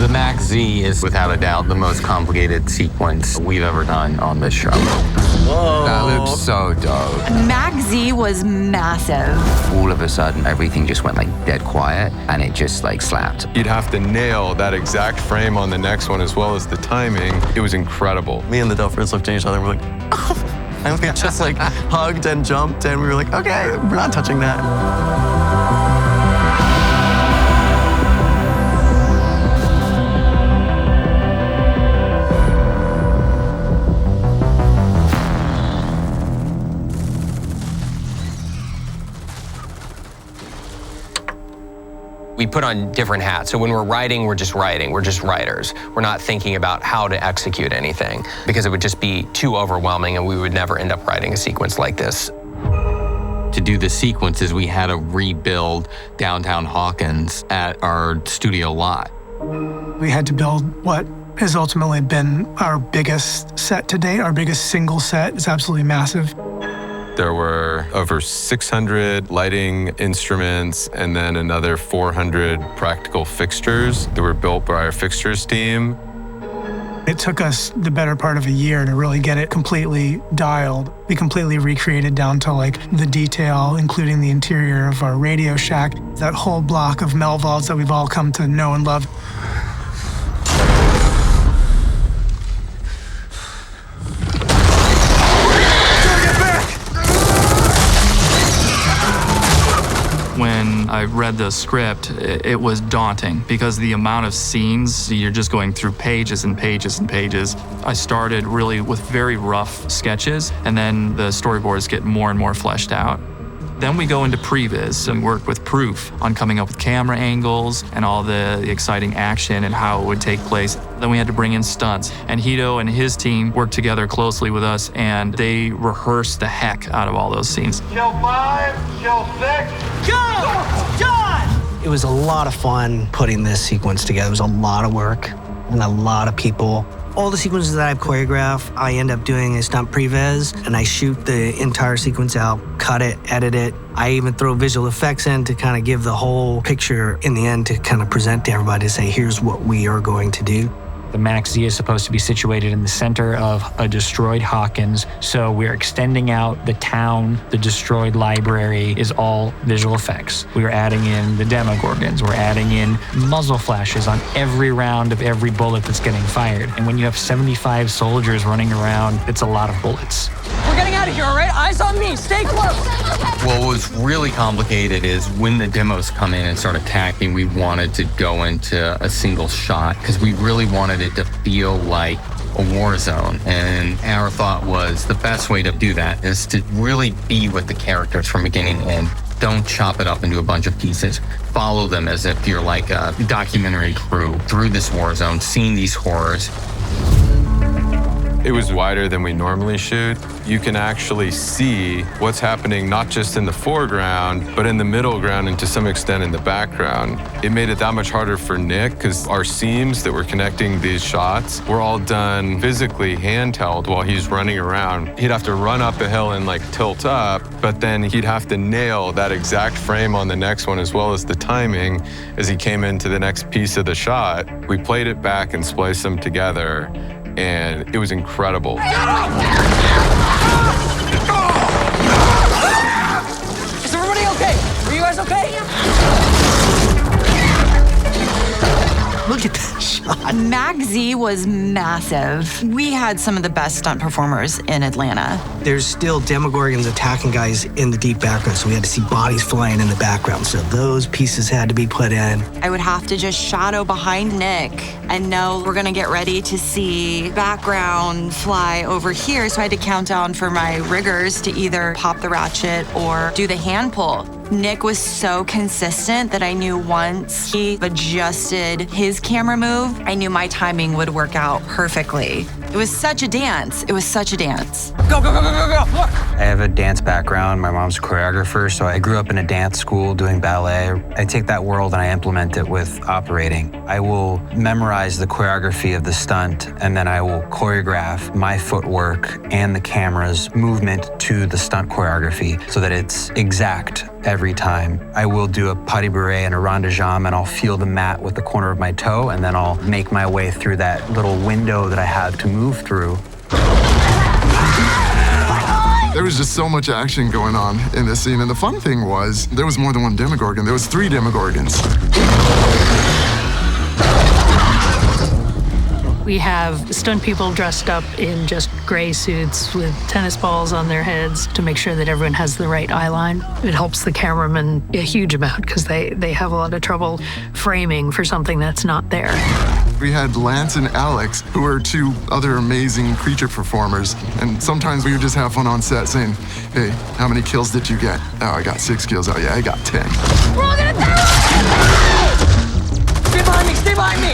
The Max Z is without a doubt the most complicated sequence we've ever done on this show. Whoa. That looks so dope. Max Z was massive. All of a sudden, everything just went like dead quiet and it just like slapped. You'd have to nail that exact frame on the next one as well as the timing. It was incredible. Me and the Duffers looked at each other and we're like, oh. And we just like hugged and jumped and we were like, okay, we're not touching that. We put on different hats. So when we're writing, we're just writing. We're just writers. We're not thinking about how to execute anything because it would just be too overwhelming and we would never end up writing a sequence like this. To do the sequences, we had to rebuild downtown Hawkins at our studio lot. We had to build what has ultimately been our biggest set to date. Our biggest single set is absolutely massive. There were over 600 lighting instruments and then another 400 practical fixtures that were built by our fixtures team. It took us the better part of a year to really get it completely dialed. We completely recreated down to like the detail, including the interior of our Radio Shack, that whole block of Melvalds that we've all come to know and love. When I read the script, it was daunting because the amount of scenes, you're just going through pages and pages and pages. I started really with very rough sketches, and then the storyboards get more and more fleshed out. Then we go into previs and work with Proof on coming up with camera angles and all the exciting action and how it would take place. Then we had to bring in stunts, and Hito and his team worked together closely with us, and they rehearsed the heck out of all those scenes. Kill 5, kill 6. Go! John! It was a lot of fun putting this sequence together. It was a lot of work and a lot of people. All the sequences that I've choreographed, I end up doing a stunt previs, and I shoot the entire sequence out, cut it, edit it. I even throw visual effects in to kind of give the whole picture in the end to kind of present to everybody to say, here's what we are going to do. The Max Z is supposed to be situated in the center of a destroyed Hawkins, so we're extending out the town. The destroyed library is all visual effects. We're adding in the Demogorgons. We're adding in muzzle flashes on every round of every bullet that's getting fired. And when you have 75 soldiers running around, it's a lot of bullets. We're getting out of here, all right? Eyes on me. Stay close. What was really complicated is when the demos come in and start attacking, we wanted to go into a single shot because we really wanted it to feel like a war zone. And our thought was the best way to do that is to really be with the characters from beginning to end. Don't chop it up into a bunch of pieces. Follow them as if you're like a documentary crew through this war zone, seeing these horrors. It was wider than we normally shoot. You can actually see what's happening not just in the foreground, but in the middle ground and to some extent in the background. It made it that much harder for Nick because our seams that were connecting these shots were all done physically handheld while he's running around. He'd have to run up a hill and like tilt up, but then he'd have to nail that exact frame on the next one as well as the timing as he came into the next piece of the shot. We played it back and spliced them together, and it was incredible. Is everybody okay? Are you guys okay? Look at that shot. Max Z was massive. We had some of the best stunt performers in Atlanta. There's still Demogorgons attacking guys in the deep background, so we had to see bodies flying in the background. So those pieces had to be put in. I would have to just shadow behind Nick and know we're gonna get ready to see background fly over here. So I had to count down for my riggers to either pop the ratchet or do the hand pull. Nick was so consistent that I knew once he adjusted his camera move, I knew my timing would work out perfectly. It was such a dance. It was such a dance. Go, go, go, go, go, go. Look. I have a dance background. My mom's a choreographer, so I grew up in a dance school doing ballet. I take that world and I implement it with operating. I will memorize the choreography of the stunt, and then I will choreograph my footwork and the camera's movement to the stunt choreography so that it's exact every time. I will do a pas de bourrée and a rond de jambe, and I'll feel the mat with the corner of my toe, and then I'll make my way through that little window that I have to move through. There was just so much action going on in this scene, and the fun thing was there was more than one Demogorgon. There was 3 Demogorgons. We have stunt people dressed up in just gray suits with tennis balls on their heads to make sure that everyone has the right eye line. It helps the cameraman a huge amount because they have a lot of trouble framing for something that's not there. We had Lance and Alex, who were 2 other amazing creature performers. And sometimes we would just have fun on set saying, hey, how many kills did you get? Oh, I got 6 kills. Oh, yeah, I got 10. We're all gonna die! Stay behind me, stay behind me!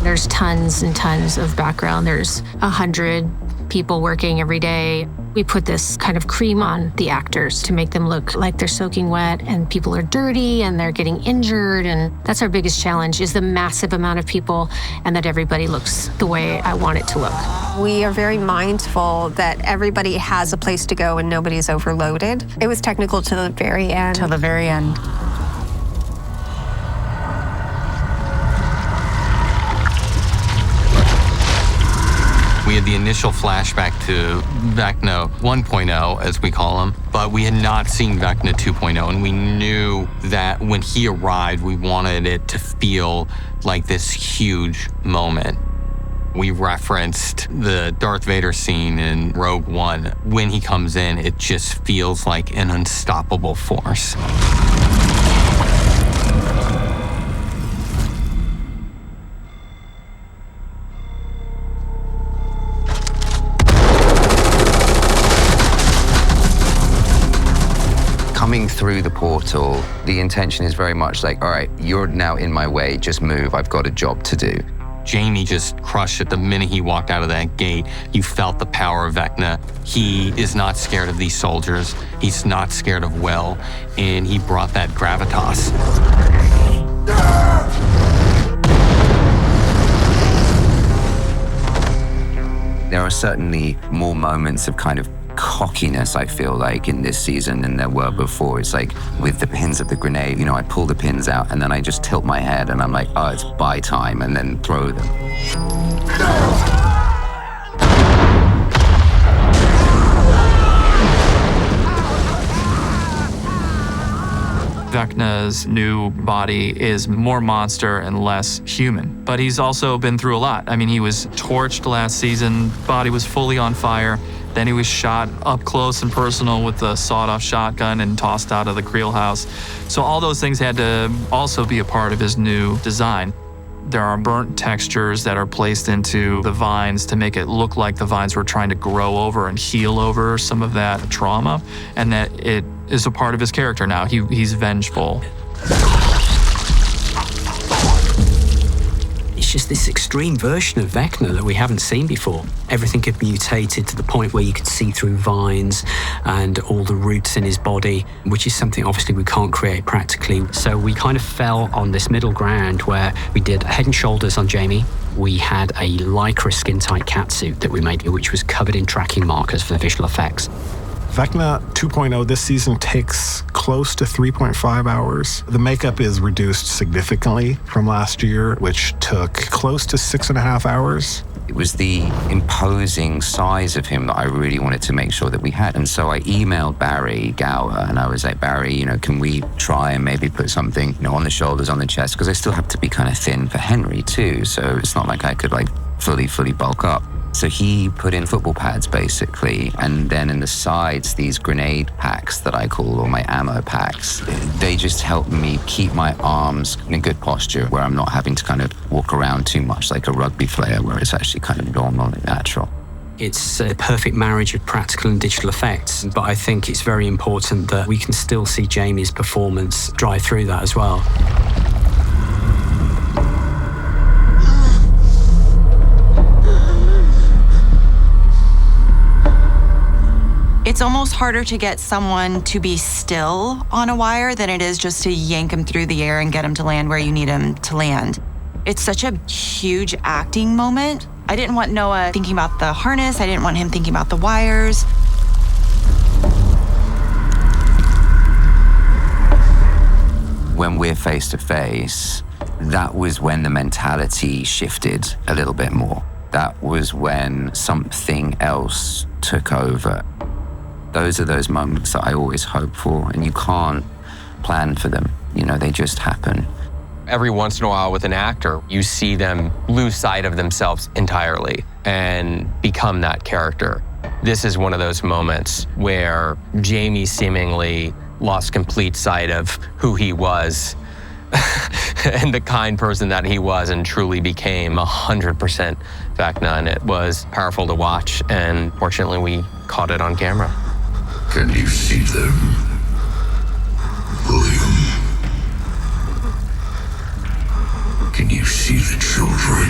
There's tons and tons of background. There's 100 people working every day. We put this kind of cream on the actors to make them look like they're soaking wet, and people are dirty and they're getting injured. And that's our biggest challenge, is the massive amount of people and that everybody looks the way I want it to look. We are very mindful that everybody has a place to go and nobody's overloaded. It was technical to the very end. Till the very end. We had the initial flashback to Vecna 1.0, as we call him, but we had not seen Vecna 2.0, and we knew that when he arrived, we wanted it to feel like this huge moment. We referenced the Darth Vader scene in Rogue One. When he comes in, it just feels like an unstoppable force. Coming through the portal, the intention is very much like, all right, you're now in my way, just move, I've got a job to do. Jamie just crushed it the minute he walked out of that gate. You felt the power of Vecna. He is not scared of these soldiers. He's not scared of Will, and he brought that gravitas. There are certainly more moments of kind of cockiness, I feel like, in this season than there were before. It's like with the pins of the grenade, you know, I pull the pins out and then I just tilt my head and I'm like, oh, it's buy time, and then throw them. Vecna's new body is more monster and less human, but he's also been through a lot. I mean, he was torched last season, body was fully on fire. Then he was shot up close and personal with a sawed-off shotgun and tossed out of the Creel house. So all those things had to also be a part of his new design. There are burnt textures that are placed into the vines to make it look like the vines were trying to grow over and heal over some of that trauma, and that it is a part of his character now. He's vengeful. It's just this extreme version of Vecna that we haven't seen before. Everything had mutated to the point where you could see through vines and all the roots in his body, which is something obviously we can't create practically. So we kind of fell on this middle ground where we did Head and Shoulders on Jamie. We had a Lycra skin-tight catsuit that we made, which was covered in tracking markers for the visual effects. Vecna 2.0 this season takes close to 3.5 hours. The makeup is reduced significantly from last year, which took close to 6.5 hours. It was the imposing size of him that I really wanted to make sure that we had. And so I emailed Barry Gower and I was like, Barry, you know, can we try and maybe put something, you know, on the shoulders, on the chest? Because I still have to be kind of thin for Henry too. So it's not like I could like fully bulk up. So he put in football pads, basically, and then in the sides, these grenade packs that I call, or my ammo packs, they just help me keep my arms in a good posture where I'm not having to kind of walk around too much like a rugby player, where it's actually kind of normal and natural. It's a perfect marriage of practical and digital effects, but I think it's very important that we can still see Jamie's performance drive through that as well. It's almost harder to get someone to be still on a wire than it is just to yank him through the air and get him to land where you need him to land. It's such a huge acting moment. I didn't want Noah thinking about the harness. I didn't want him thinking about the wires. When we're face to face, that was when the mentality shifted a little bit more. That was when something else took over. Those are those moments that I always hope for, and you can't plan for them. You know, they just happen. Every once in a while with an actor, you see them lose sight of themselves entirely and become that character. This is one of those moments where Jamie seemingly lost complete sight of who he was and the kind person that he was, and truly became 100% Vecna. And it was powerful to watch, and fortunately we caught it on camera. Can you see them, William? Can you see the children?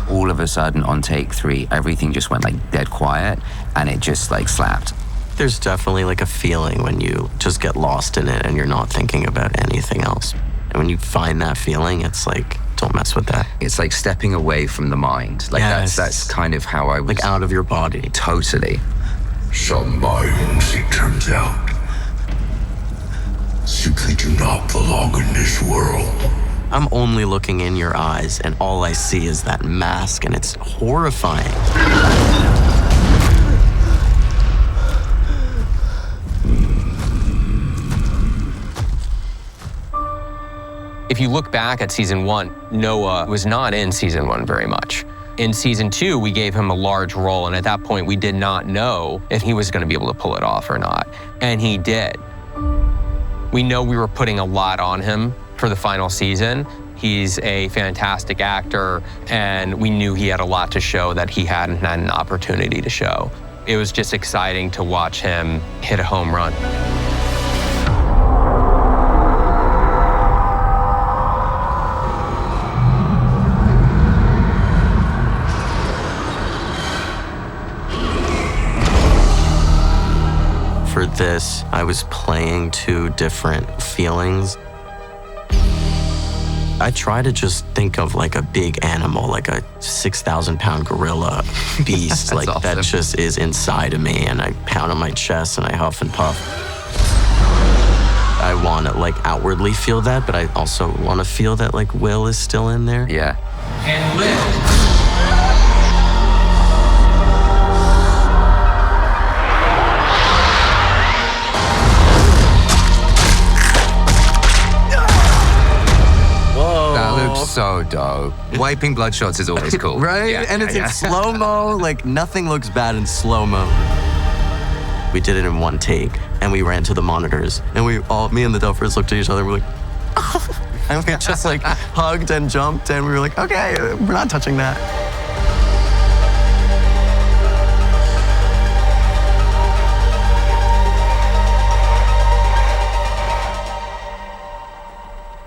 All of a sudden on take 3, everything just went like dead quiet, and it just like slapped. There's definitely like a feeling when you just get lost in it and you're not thinking about anything else. And when you find that feeling, it's like, don't mess with that. It's like stepping away from the mind. Like that's kind of how I was. Like out of your body. Totally. Some minds, it turns out, simply do not belong in this world. I'm only looking in your eyes, and all I see is that mask, and it's horrifying. If you look back at season 1, Noah was not in season 1 very much. In season 2, we gave him a large role, and at that point, we did not know if he was going to be able to pull it off or not. And he did. We know we were putting a lot on him for the final season. He's a fantastic actor, and we knew he had a lot to show that he hadn't had an opportunity to show. It was just exciting to watch him hit a home run. For this, I was playing 2 different feelings. I try to just think of like a big animal, like a 6,000-pound gorilla beast, like awesome. that just is inside of me, and I pound on my chest and I huff and puff. I want to like outwardly feel that, but I also want to feel that like Will is still in there. Yeah. And live. So dope. Wiping bloodshots is always cool. Right? Yeah, and it's yeah. in slow-mo, like nothing looks bad in slow-mo. We did it in 1 take, and we ran to the monitors, and me and the Duffers looked at each other, and we're like, oh. And we just like hugged and jumped, and we were like, okay, we're not touching that.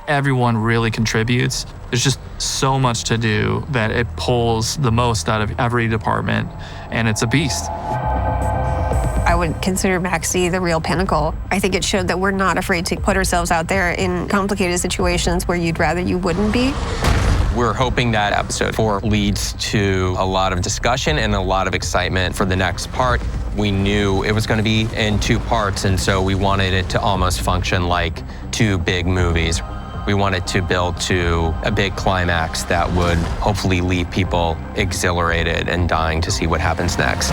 Everyone really contributes. There's just so much to do that it pulls the most out of every department, and it's a beast. I would consider Maxie the real pinnacle. I think it showed that we're not afraid to put ourselves out there in complicated situations where you'd rather you wouldn't be. We're hoping that episode 4 leads to a lot of discussion and a lot of excitement for the next part. We knew it was going to be in 2 parts, and so we wanted it to almost function like 2 big movies. We wanted to build to a big climax that would hopefully leave people exhilarated and dying to see what happens next.